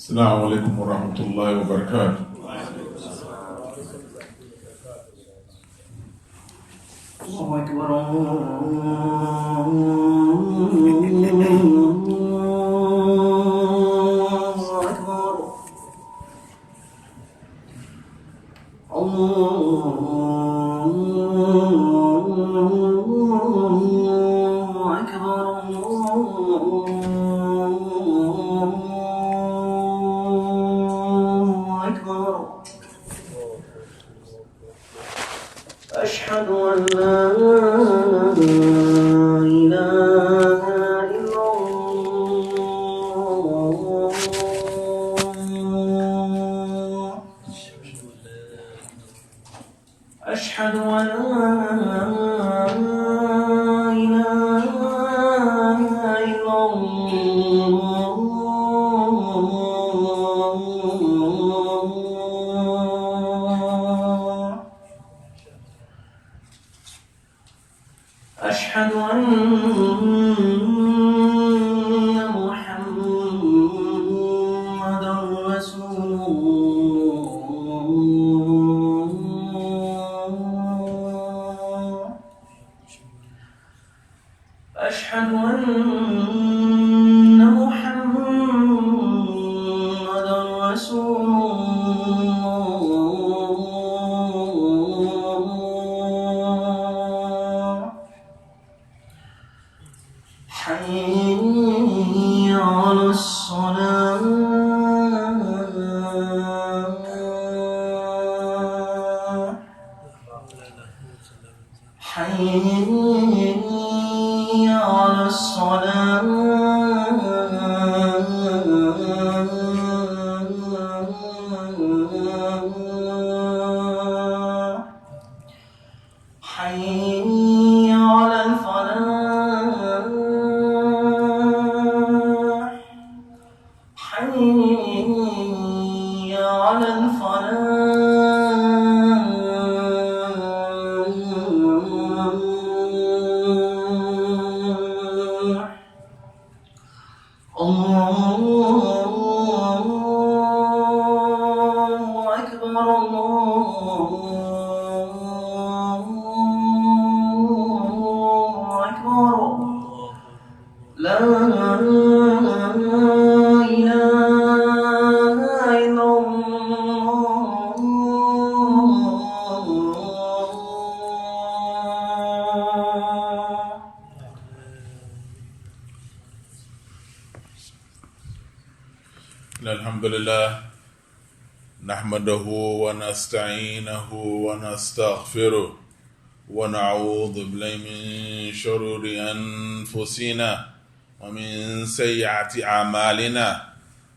السلام عليكم ورحمة الله وبركاته. الله أكبر أشهد أن لا إله إلا الله أشهد أن لا إله إلا الله أشهد أن محمدا رسول الله أشهد أن محمدا رسول الله حي على الصلاة حي على الصلاة حي على الفلاح حي على الفلاح الله أكبر الله أكبر لا إله إلا الله الحمد لله نحمده ونستعينه ونستغفره ونعوذ بالله من شرور أنفسنا ومن سيئات أعمالنا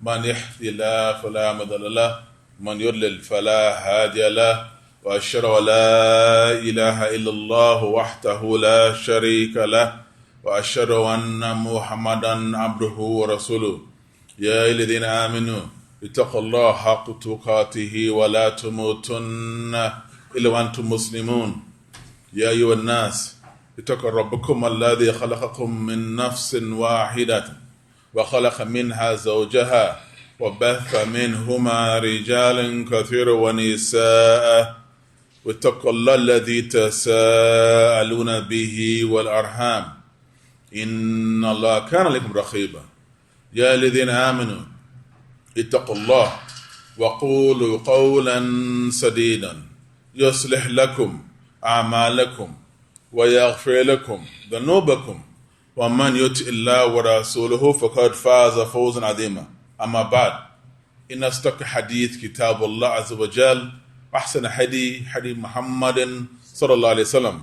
من يهد الله فلا مضل له ومن يضلل فلا هادي له وأشهد أن لا إله إلا الله وحده لا شريك له وأشهد أن محمدا عبده ورسوله يا أيها الذين آمنوا اتقوا الله حق تقاته ولا تموتن إلا وأنتم مسلمون يا أيها الناس اتقوا ربكم الذي خلقكم من نفس واحدة وخلق منها زوجها وبث منهما رجالا كثيرا ونساء واتقوا الله الذي تساءلون به والأرحام إن الله كان لكم رقيبا يا الذين آمنوا اتقوا الله وقولوا قولا سديدا يصلح لكم أعمالكم ويغفر لكم ذنوبكم ومن يطع الله ورسوله فقد فاز فوزا عظيما أما بعد إن أصدق حديث كتاب الله عز وجل أحسن حديث محمد صلى الله عليه وسلم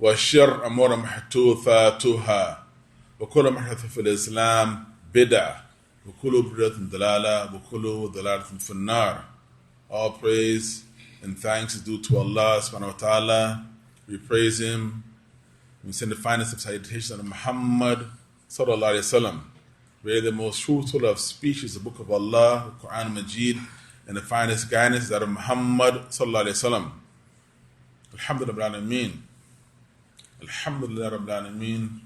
وشر أمور محدثاتها وكل محدث في الإسلام بدعة وكل بدعة ضلالة وكل ضلالة في النار. All praise and thanks is due to Allah subhanahu wa ta'ala. We praise Him. We send the finest of salutations on Muhammad sallallahu alayhi wa sallam. We are the most truthful of speech is the book of Allah, the Quran Majid, and the finest guidance is that of Muhammad sallallahu alayhi wa sallam. Alhamdulillah Rabbil Alameen. Alhamdulillah Rabbil Alameen.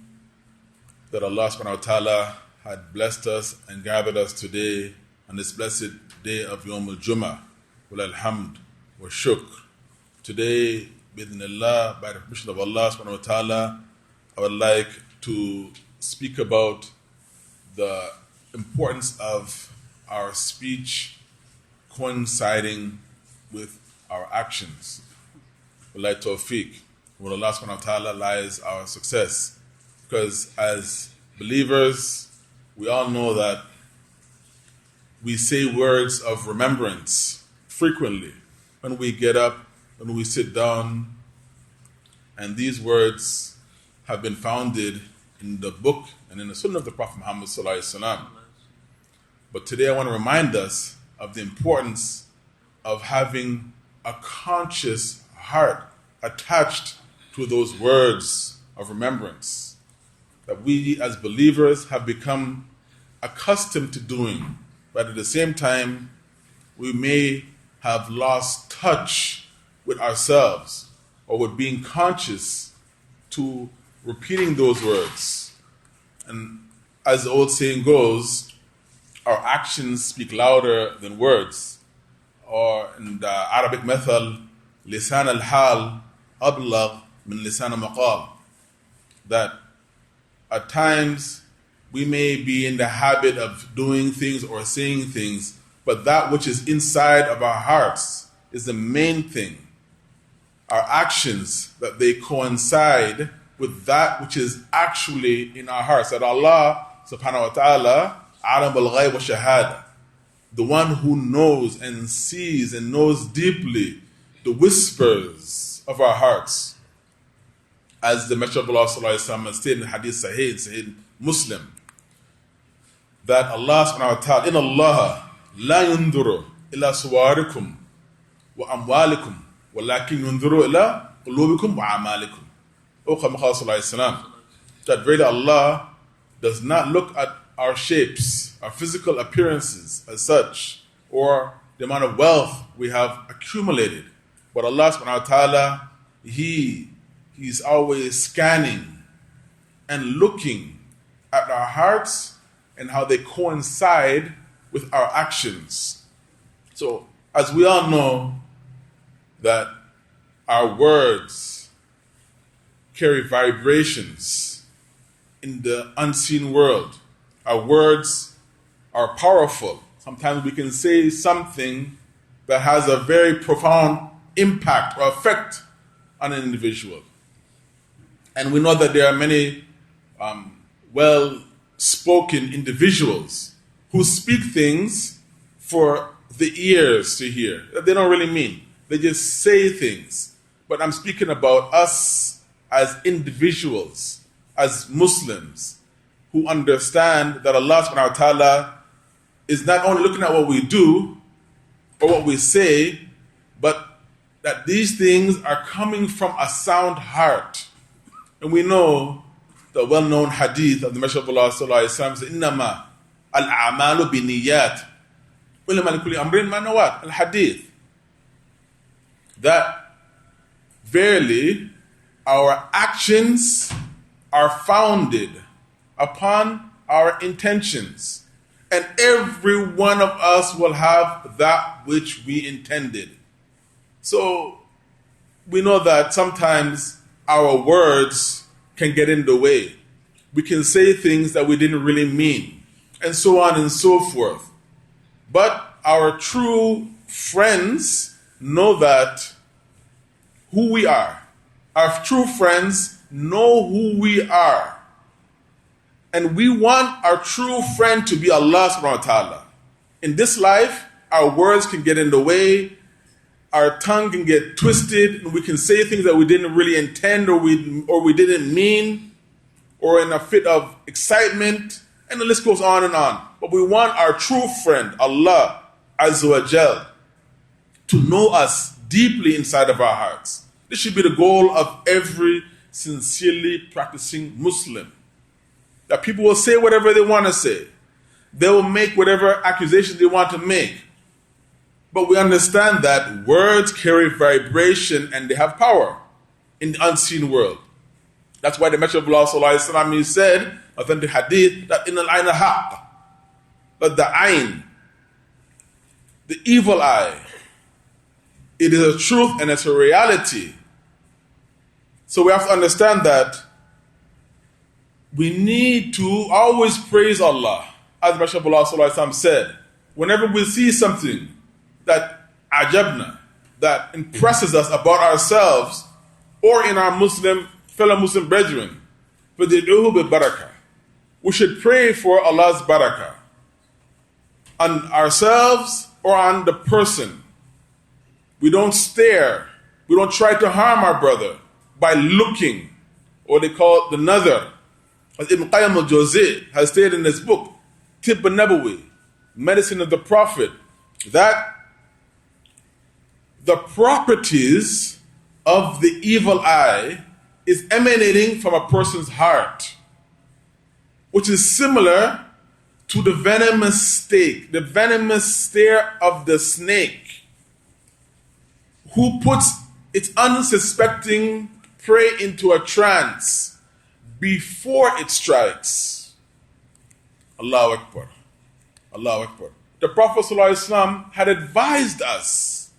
That Allah subhanahu wa ta'ala had blessed us and gathered us today on this blessed day of Yawm al-Jum'ah. Wal alhamd wa shukr. Today, bidhnillah, by the permission of Allah subhanahu wa ta'ala, I would like to speak about the importance of our speech coinciding with our actions. Wallahi tawfiq. With Allah subhanahu wa ta'ala lies our success. Because as believers, we all know that we say words of remembrance frequently when we get up, when we sit down, and these words have been founded in the book and in the sunnah of the Prophet Muhammad sallallahu alaihi wasallam. But today I want to remind us of the importance of having a conscious heart attached to those words of remembrance that we as believers have become accustomed to doing. But at the same time, we may have lost touch with ourselves or with being conscious to repeating those words. And as the old saying goes, our actions speak louder than words. Or in the Arabic method, lisan al-hal ablagh min lisan al-maqal. That at times we may be in the habit of doing things or saying things, but that which is inside of our hearts is the main thing. Our actions, that they coincide with that which is actually in our hearts. That Allah subhanahu wa ta'ala, alam al-ghayb wa shahada, the one who knows and sees and knows deeply the whispers of our hearts. As the Messenger of Allah sallallahu alaihi wasallam stated in Hadith Sahih Muslim, that Allah subhanahu wa ta'ala, inna Allah la yunduru ila suwarikum wa amwalikum walakin yunduru ila qulubikum wa amalikum. That really Allah does not look at our shapes, our physical appearances as such, or the amount of wealth we have accumulated. But Allah subhanahu wa ta'ala, He's always scanning and looking at our hearts and how they coincide with our actions. So, as we all know, that our words carry vibrations in the unseen world. Our words are powerful. Sometimes we can say something that has a very profound impact or effect on an individual. And we know that there are many well-spoken individuals who speak things for the ears to hear that they don't really mean. They just say things. But I'm speaking about us as individuals, as Muslims, who understand that Allah subhanahu wa ta'ala is not only looking at what we do or what we say, but that these things are coming from a sound heart. And we know the well-known hadith of the Messenger of Allah sallallahu alaihi wasallam says, "Innama al-a'malu binniyat, wa innamal likulli amrin ma nawat." Al-hadith, that verily our actions are founded upon our intentions, and every one of us will have that which we intended. So we know that sometimes our words can get in the way. We can say things that we didn't really mean, and so on and so forth. But our true friends know that who we are. Our true friends know who we are. And we want our true friend to be Allah subhanahu wa ta'ala. In this life, our words can get in the way, our tongue can get twisted, and we can say things that we didn't really intend or we didn't mean, or in a fit of excitement, and the list goes on and on. But we want our true friend, Allah Azza wa Jal, to know us deeply inside of our hearts. This should be the goal of every sincerely practicing Muslim. That people will say whatever they want to say. They will make whatever accusations they want to make. But we understand that words carry vibration and they have power in the unseen world. That's why the Messenger of Allah sallallahu alaihi wasallam, he said, authentic hadith, that in al-ayn haqq, that the ayn, the evil eye. It is a truth and it's a reality. So we have to understand that we need to always praise Allah. As Rasulullah Sallallahu Alaihi Wasallam said, whenever we see something that ajabna, that impresses us about ourselves or in our fellow Muslim brethren, فَدِعُوهُ بِبَرَكَةٍ, we should pray for Allah's barakah on ourselves or on the person. We don't stare. We don't try to harm our brother by looking, or they call it the nazar. As Ibn Qayyim al-Jawzi has stated in his book, Tibb al-Nabawi, Medicine of the Prophet, that the properties of the evil eye is emanating from a person's heart, which is similar to the venomous stare of the snake, who puts its unsuspecting prey into a trance before it strikes. Allahu Akbar. Allahu Akbar. The Prophet ﷺ had advised us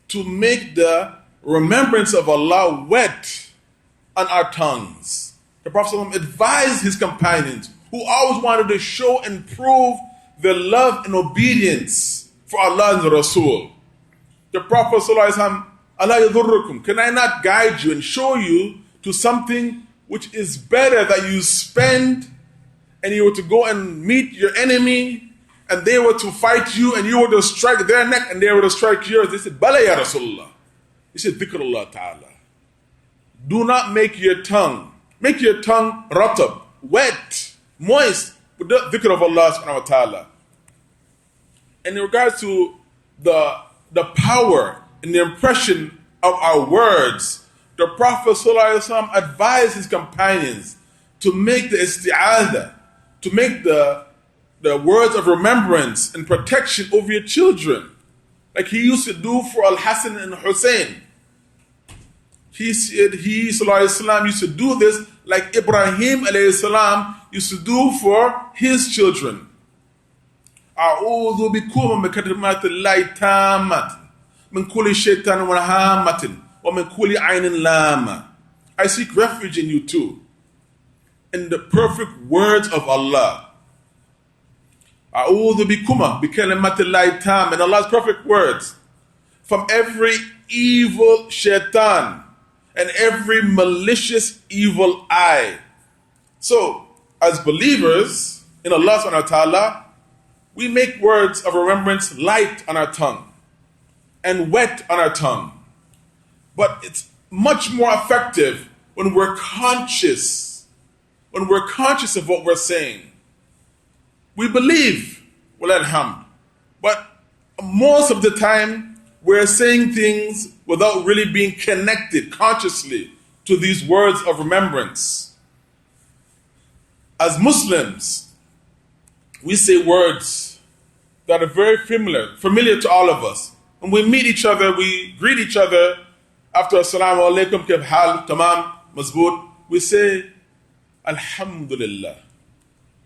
to make the remembrance of Allah wet on our tongues. The Prophet ﷺ advised his companions, who always wanted to show and prove their love and obedience for Allah and the Rasul. The Prophet ﷺ, Allah yadurrukum, can I not guide you and show you to something which is better, that you spend and you were to go and meet your enemy and they were to fight you and you were to strike their neck and they were to strike yours? They said, Bala ya Rasulullah. He said, Dhikrullah ta'ala. Do not make your tongue ratab, wet, moist with the dhikr of Allah subhanahu wa ta'ala. And in regards to the power and the impression of our words, the Prophet ﷺ advised his companions to make the isti'adah, to make the words of remembrance and protection over your children, like he used to do for Al-Hasan and Hussein. He said ﷺ used to do this like Ibrahim alayhi used to do for his children. أعوذ بكم بكلمات الله التامة من كل شيطان وهامة ومن كل عين لامة. I seek refuge in you too, in the perfect words of Allah. أعوذ بكم بكلمات الله التامة, in Allah's perfect words, from every evil shaitan and every malicious evil eye. So, as believers in Allah subhanahu wa ta'ala, we make words of remembrance light on our tongue and wet on our tongue. But it's much more effective when we're conscious of what we're saying. We believe, walil hamd, but most of the time we're saying things without really being connected consciously to these words of remembrance. As Muslims, we say words that are very familiar to all of us. When we meet each other, we greet each other after Assalamu alaikum, kif hal, tamam, mazboot. We say, Alhamdulillah.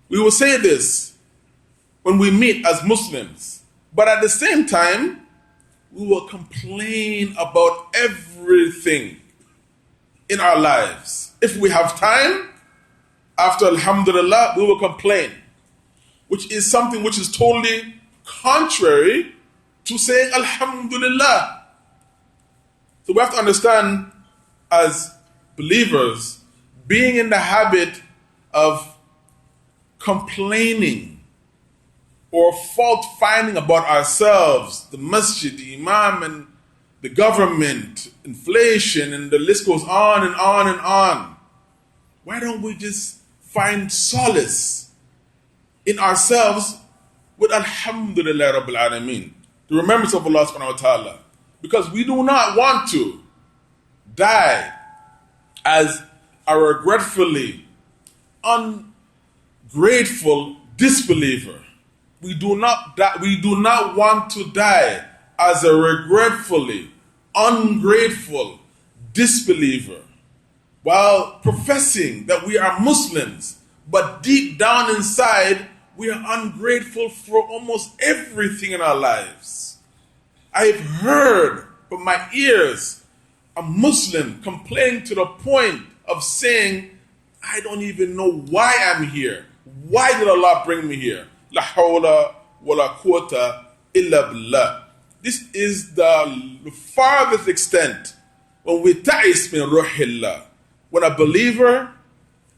We will say this when we meet as Muslims. But at the same time, we will complain about everything in our lives. If we have time, after Alhamdulillah, we will complain, which is something which is totally contrary to saying Alhamdulillah. So we have to understand, as believers, being in the habit of complaining or fault finding about ourselves, the masjid, the imam, and the government, inflation, and the list goes on and on and on. Why don't we just find solace in ourselves with Alhamdulillah Rabbil Alameen, the remembrance of Allah subhanahu wa ta'ala? Because we do not want to die as a regretfully ungrateful disbeliever. We do not want to die as a regretfully ungrateful disbeliever, while professing that we are Muslims, but deep down inside we are ungrateful for almost everything in our lives. I've heard from my ears a Muslim complain to the point of saying, I don't even know why I'm here. Why did Allah bring me here? La hawla wa la quwwata illa billah. This is the farthest extent when we ta'is min ruhillah. When a believer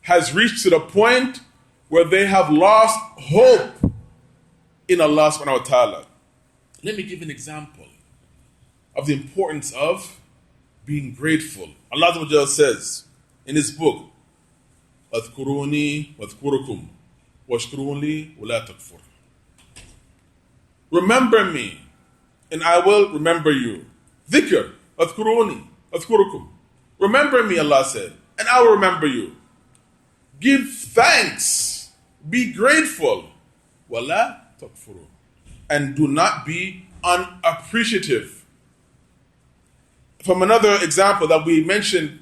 has reached to the point where they have lost hope in Allah subhanahu wa ta'ala. Let me give an example of the importance of being grateful. Allah says in His book, أذكروني وأذكركم واشكرون لي ولا تكفر. Remember me, and I will remember you. Dhikr, أذكروني أذكركم. Remember me, Allah said, and I will remember you. Give thanks, be grateful, ولا تكفروا, and do not be unappreciative. From another example that we mentioned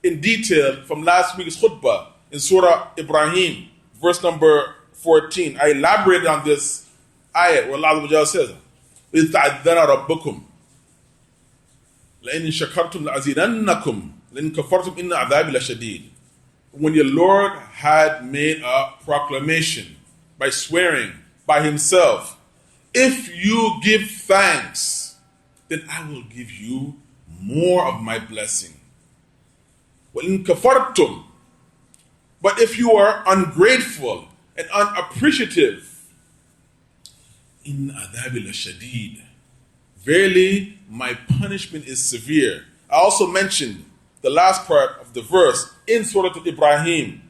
in detail from last week's khutbah in Surah Ibrahim, verse number 14. I elaborated on this ayat where Allah says, إِذْ تَعَذَّنَ رَبُّكُمْ لَإِنْ شَكَرْتُمْ لَأَزِيدَنَّكُمْ لَإِنْ كَفَرْتُمْ إِنَّ عَذَابِي لَشَدِيدٌ. When your Lord had made a proclamation by swearing by Himself, if you give thanks, then I will give you more of my blessing. وَإِن كَفَرْتُمْ, but if you are ungrateful and unappreciative, إِنَّ عَذَابِي لَشَدِيدٌ, verily my punishment is severe. I also mentioned the last part of the verse in Surah Ibrahim,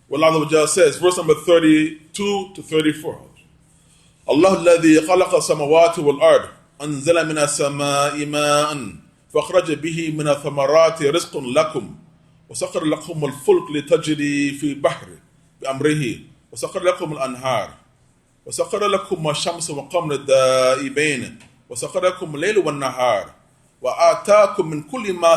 where Allah says, verse number 32 to 34. Allah الذي خلق السماوات والأرض أنزل من السماء ماء فأخرج به من الثمرات رزق لكم وسخر لكم الفلك لتجري في البحر بأمره وسخر لكم الأنهار وسخر لكم الشمس والقمر دائبين وسخر لكم الليل والنهار وآتاكم من كل ما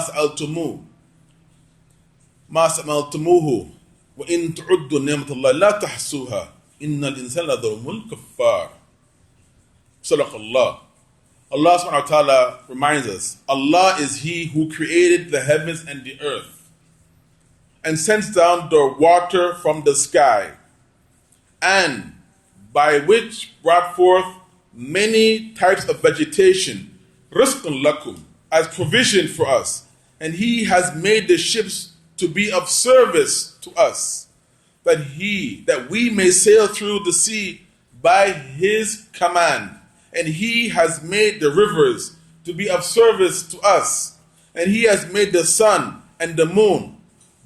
سألتموه وإن تعدوا نعمة الله لا تحصوها إن الإنسان لظلوم كفار. صدق Allah. Allah subhanahu wa ta'ala reminds us, Allah is He who created the heavens and the earth and sends down the water from the sky, and by which brought forth many types of vegetation, rizqun lakum, as provision for us. And He has made the ships to be of service to us, that we may sail through the sea by His command. And He has made the rivers to be of service to us. And He has made the sun and the moon,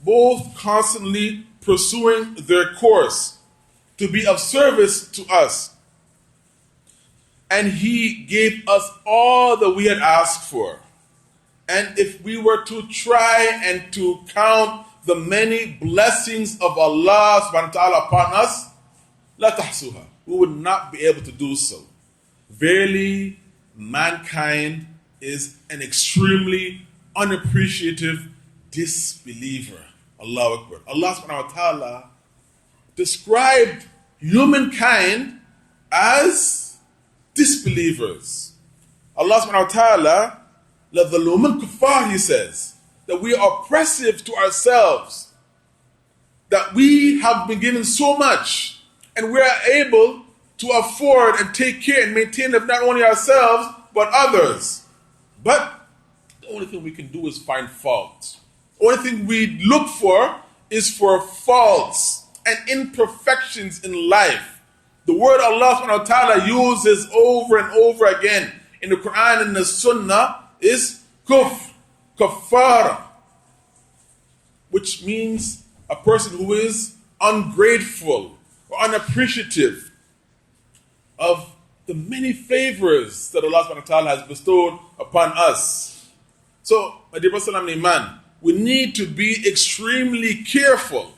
both constantly pursuing their course, to be of service to us. And He gave us all that we had asked for. And if we were to try and to count the many blessings of Allah subhanahu wa ta'ala upon us, la tahsuha, we would not be able to do so. Verily, mankind is an extremely unappreciative disbeliever. Allahu Akbar. Allah subhanahu wa ta'ala described humankind as disbelievers. Allah subhanahu wa ta'ala, لَظَلُومًا كُفَّارٍ, He says, that we are oppressive to ourselves, that we have been given so much, and we are able to afford and take care and maintain of not only ourselves, but others. But the only thing we can do is find fault. The only thing we look for is for faults and imperfections in life. The word Allah subhanahu wa ta'ala uses over and over again in the Quran and the Sunnah is kufr, kafara, which means a person who is ungrateful or unappreciative of the many favors that Allah subhanahu wa ta'ala has bestowed upon us. So, my dear Brother and Iman, we need to be extremely careful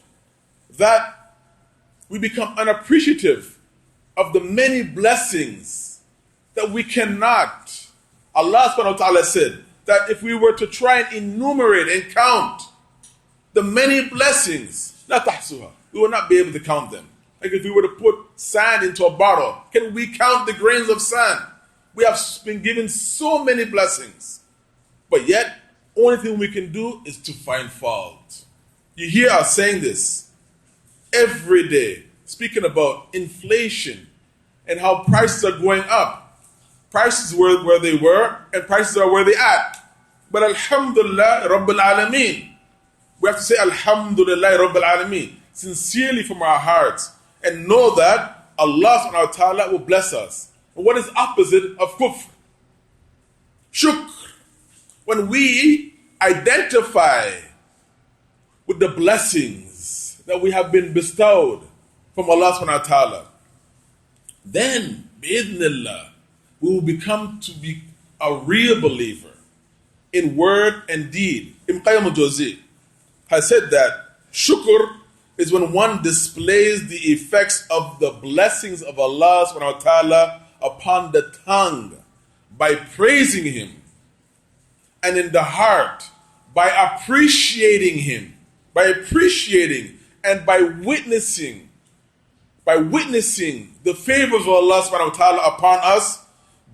that we become unappreciative of the many blessings that we cannot. Allah subhanahu wa ta'ala said that if we were to try and enumerate and count the many blessings, la tahsuha, we will not be able to count them. Like if we were to put sand into a bottle, can we count the grains of sand? We have been given so many blessings. But yet, only thing we can do is to find fault. You hear us saying this every day, speaking about inflation and how prices are going up. Prices were where they were, and prices are where they at. But Alhamdulillah Rabbil Alameen. We have to say Alhamdulillah Rabbil Alameen, sincerely from our hearts, and know that Allah subhanahu wa ta'ala will bless us. And what is opposite of kufr? Shukr. When we identify with the blessings that we have been bestowed from Allah subhanahu wa ta'ala, then, bi'idhnillah, we will become to be a real believer in word and deed. Ibn Qayyim al-Jawzi has said that shukr is when one displays the effects of the blessings of Allah subhanahu wa ta'ala upon the tongue by praising Him, and in the heart by appreciating Him, and by witnessing the favors of Allah subhanahu wa ta'ala upon us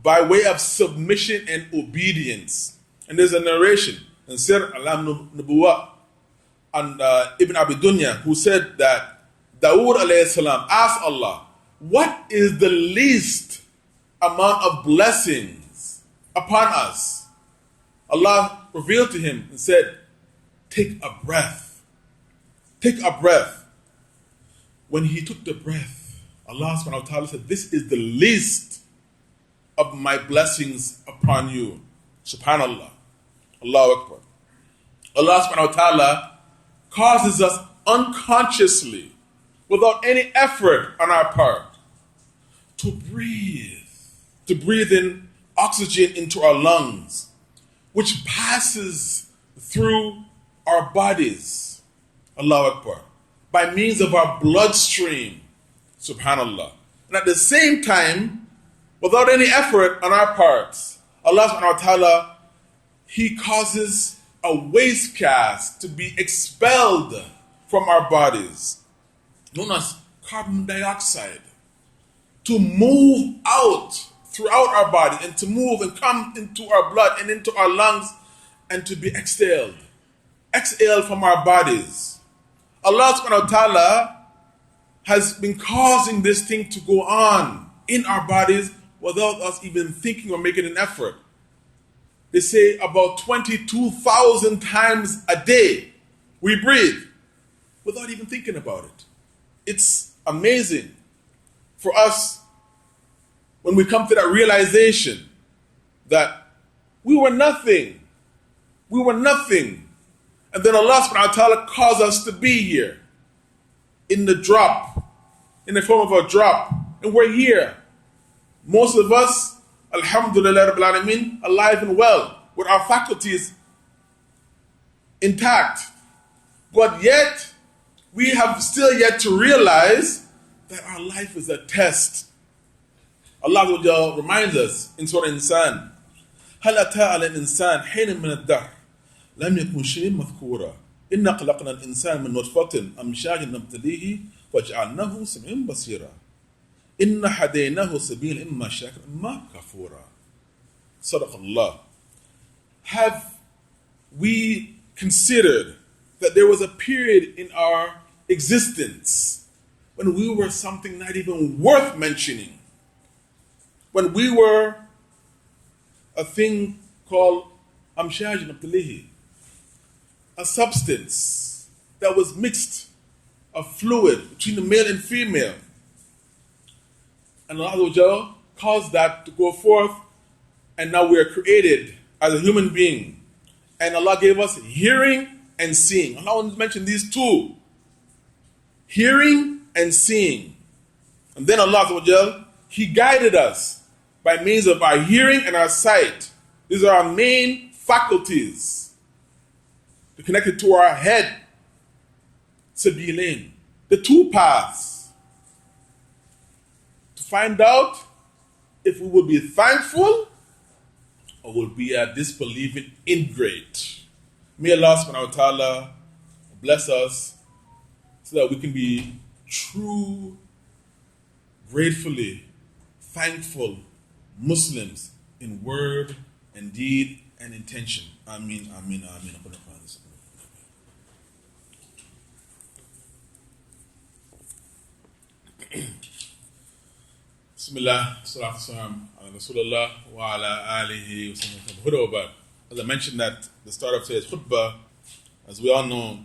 by way of submission and obedience. And there's a narration in Sir Alam Nubuwa and Ibn Abi Dunya, who said that Dawood alayhi salam asked Allah, what is the least amount of blessings upon us? Allah revealed to him and said, take a breath. Take a breath. When he took the breath, Allah subhanahu wa ta'ala said, this is the least of my blessings upon you. Subhanallah. Allahu Akbar. Allah subhanahu wa ta'ala causes us unconsciously, without any effort on our part, to breathe in oxygen into our lungs, which passes through our bodies, Allahu Akbar, by means of our bloodstream, subhanallah. And at the same time, without any effort on our parts, Allah subhanahu wa ta'ala, He causes a waste gas to be expelled from our bodies, known as carbon dioxide, to move out throughout our body and to move and come into our blood and into our lungs and to be exhaled from our bodies. Allah subhanahu wa ta'ala has been causing this thing to go on in our bodies without us even thinking or making an effort. They say about 22,000 times a day we breathe without even thinking about it. It's amazing for us when we come to that realization that we were nothing. We were nothing. And then Allah subhanahu wa ta'ala caused us to be here in the form of a drop. And we're here. Most of us, alhamdulillah rabbil alameen, alive and well, with our faculties intact. But yet, we have still yet to realize that our life is a test. Allah reminds us in Surah Insan, هل أتى على الإنسان حين من الدهر لم يكن شيئا مذكورا إنا خلقنا الإنسان من نطفة أمشاج نبتليه وجعلناه سميعا بصيرا إن هديناه سبيل إما شاكرا إما كفورا. صدق Allah. Have we considered that there was a period in our existence when we were something not even worth mentioning? When we were a thing called amshaj nabtalihi, a substance that was mixed, a fluid between the male and female. And Allah caused that to go forth, and now we are created as a human being. And Allah gave us hearing and seeing. Allah mentioned these two, hearing and seeing. And then Allah, He guided us by means of our hearing and our sight. These are our main faculties. They're connected to our head, sabilain, the two paths, to find out if we will be thankful or will be a disbelieving ingrate. May Allah subhanahu wa ta'ala bless us so that we can be true gratefully thankful Muslims in word and deed and intention. Ameen, ameen, ameen. Bismillah, salatu salam, ala Rasulullah, wa ala alihi wa sallam. As I mentioned at the start of today's khutbah, as we all know,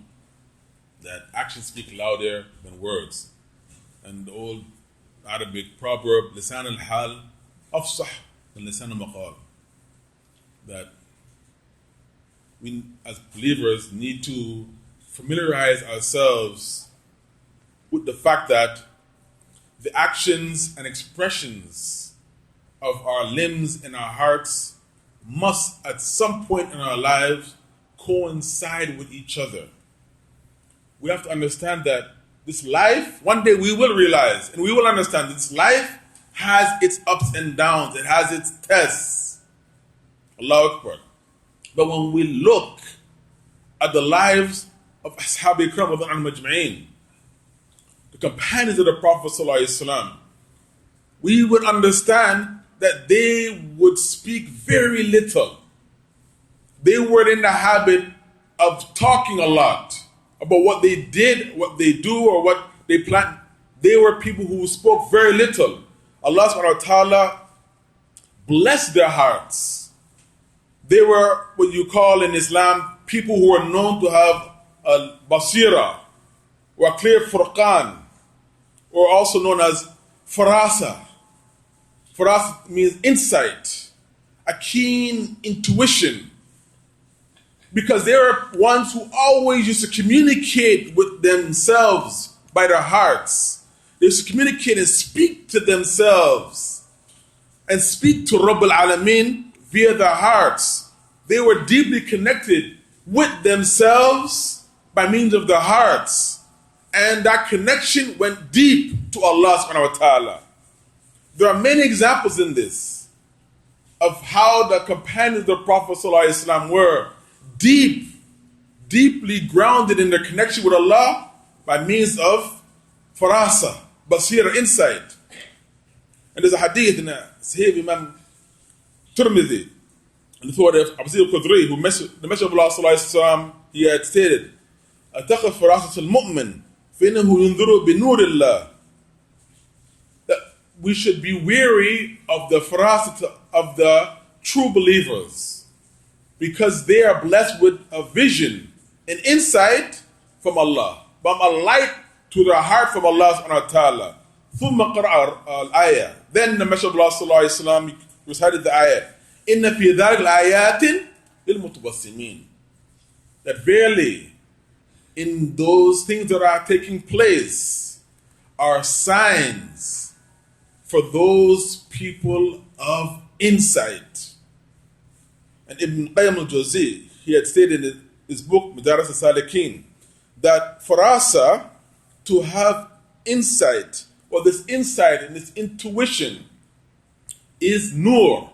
that actions speak louder than words. And the old Arabic proverb, lisan al-hal afsah than lisan al-maqal. That we as believers need to familiarize ourselves with the fact that the actions and expressions of our limbs and our hearts must at some point in our lives coincide with each other. We have to understand that this life, one day we will realize and we will understand this life has its ups and downs, it has its tests. Allahu Akbar. But when we look at the lives of Ashab Ikram of al-Majma'in, the companions of the Prophet ﷺ, we would understand that they would speak very little. They were in the habit of talking a lot about what they did, what they do, or what they plan. They were people who spoke very little. Allah subhanahu wa ta'ala blessed their hearts. They were what you call in Islam people who are known to have a basira, or a clear furqan, or also known as farasa. Farasa means insight, a keen intuition, because they were ones who always used to communicate with themselves by their hearts. They used to communicate and speak to themselves and speak to Rabb al-Alameen via their hearts. They were deeply connected with themselves by means of their hearts. And that connection went deep to Allah subhanahu wa ta'ala. There are many examples in this of how the companions of the Prophet ﷺ were deeply grounded in their connection with Allah by means of farasa, basira, insight. And there's a hadith in Sahih Imam Tirmidhi, and the thought of Abu Sa'id al-Khudri, who the Messenger of Allah ﷺ, he had stated, أَتَقَفْ فَرَاسَةَ الْمُؤْمِنِ فَإِنَّهُ يُنْذِرُ بِنُورِ اللَّهِ. That we should be weary of the farasat of the true believers, because they are blessed with a vision, an insight from Allah, from a light to their heart from Allah subhanahu wa ta'ala. ثُمَّ قَرَأَ الْآيَةِ. Then the Messenger of Allah sallallahu alayhi wa sallam recited the ayah, إِنَّ فِي ذَلِكَ الْآيَاتٍ لِلْمُتَبَسِّمِينَ. That verily, in those things that are taking place are signs for those people of insight. And Ibn Qayyim al-Jawzi, he had stated in his book, Madaris al-Salikin, that for us to have insight, or this insight and this intuition, is nur,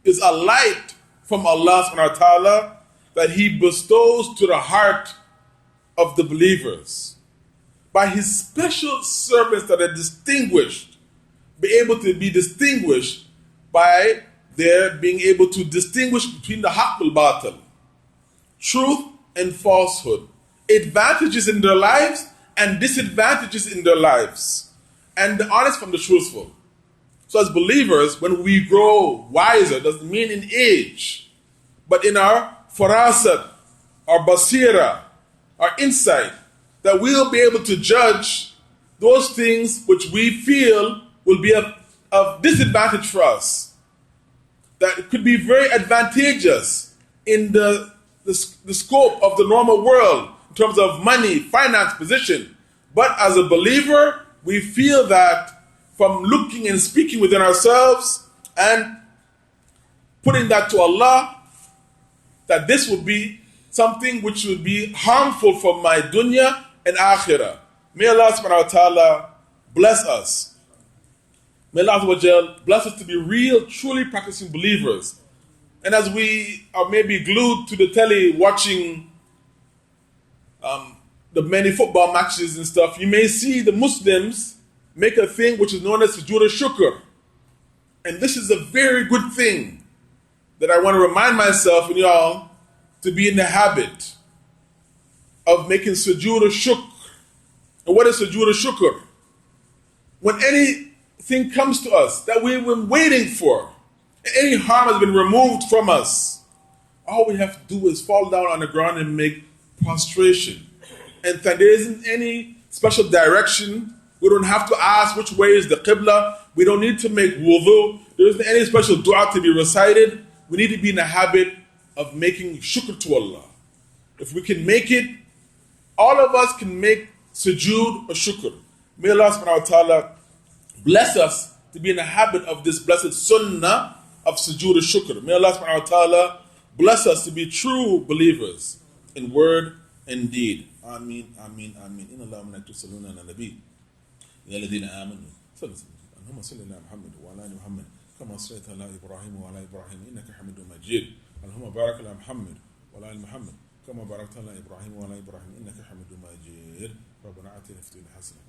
is a light from Allah subhanahu wa ta'ala that He bestows to the heart of the believers by His special servants that are distinguished, be able to be distinguished by their being able to distinguish between the haqq and batil, truth and falsehood, advantages in their lives and disadvantages in their lives, and the honest from the truthful. So as believers, when we grow wiser, doesn't mean in age, but in our farasat, our basira, our insight, that we'll be able to judge those things which we feel will be of disadvantage for us, that could be very advantageous in the scope of the normal world in terms of money, finance, position. But as a believer, we feel that from looking and speaking within ourselves and putting that to Allah, that this would be something which would be harmful for my dunya and akhirah. May Allah subhanahu wa ta'ala bless us. May Allah bless us to be real, truly practicing believers. And as we are maybe glued to the telly watching the many football matches and stuff, you may see the Muslims make a thing which is known as sujood al-shukr. And this is a very good thing that I want to remind myself and y'all to be in the habit of making sujood al-shukr. And what is sujood al-shukr? When anything comes to us that we've been waiting for, and any harm has been removed from us, all we have to do is fall down on the ground and make prostration. And there isn't any special direction. We don't have to ask which way is the qibla. We don't need to make wudu. There isn't any special dua to be recited. We need to be in the habit of making shukr to Allah. If we can make it, all of us can make sujood or shukr. May Allah subhanahu wa ta'ala bless us to be in the habit of this blessed sunnah of sujood or shukr. May Allah subhanahu wa ta'ala bless us to be true believers in word and deed. Ameen, ameen, ameen. Inna Allah wa malaikatahu yusalluna ala nabi. Ya alladhina amanu. Allahumma salli ala Muhammad wa ala ali Muhammad. Kama sallaita ala Ibrahim wa ala Ibrahim. Innaka hamidun majid. Allahumma barak ala Muhammad wa ala ali Muhammad. كما باركت على إبراهيم وعلى إبراهيم إنك حميد مجيد ربنا آتنا في الدنيا حسنة